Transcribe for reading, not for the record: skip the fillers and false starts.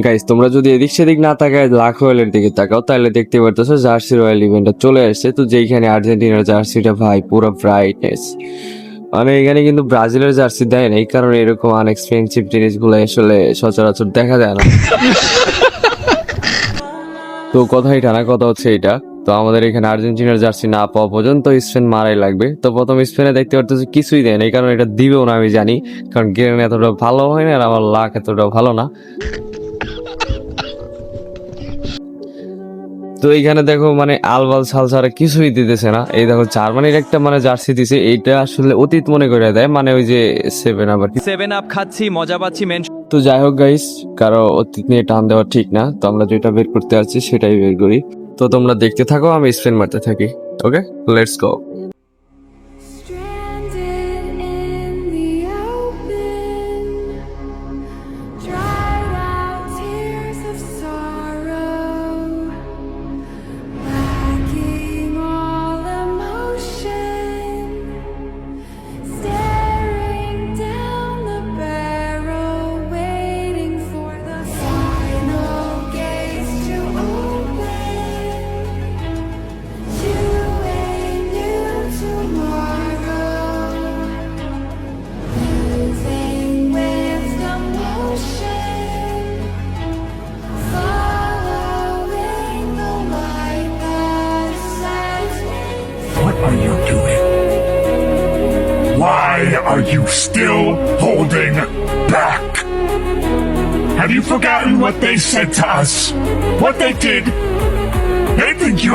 Guys তোমরা যদি এদিক সেদিক না তাকায় লাখ রয়্যালের দিকে তাকাও তাহলে দেখতে পারতেছো জার্সি রয়্যাল ইভেন্টটা চলে আসছে। তো যেখানে আর্জেন্টিনার জার্সিটা ভাই পুরো ব্রাইটনেস, মানে এখানে কিন্তু ব্রাজিলের জার্সি দেয় না, এই কারণে এরকম আনএক্সপেন্সিভ জিনিসগুলো আসলে সচরাচর দেখা যায় না। তো কথা এটা না, কথা হচ্ছে এটা, তো আমাদের এখানে আর্জেন্টিনার জার্সি না পাওয়া পর্যন্ত স্পেন মারাই লাগবে। তো প্রথম স্পেনে দেখতে পারতেছি কিছুই দেয় না, এই কারণে এটা দিবেও না আমি জানি, কারণ গেরেন এতটা ভালো হয় না আর আমার লাক এতটা ভালো না। তো এইখানে দেখো মানে আলবাল সাল ছাড়া কিছুই দিতেছে না। এই দেখো জার্মানির একটা মানে জার্সি দিছে, এইটা আসলে অতীত মনে করে দেয়, মানে ওই যে 7 আপ। 7 আপ খাচ্ছি, মজা পাচ্ছি মেন। তো যাই হোক গাইস, কারো অতীত নিয়ে টান দেওয়া ঠিক না, তো আমরা যেটা বের করতে আসছি সেটাই বের করি। তো তোমরা দেখতে থাকো, আমি স্পেন মারতে থাকি। Okay, let's go. Stranded in the open, dried out tears of sorrow, lacking all emotion, staring down the barrel, waiting for the final gates to open to a new tomorrow, moving with the motion, following the light that sets me free. What are you doing? Why are you still holding back? Have you forgotten what they said to us? What they did? They think you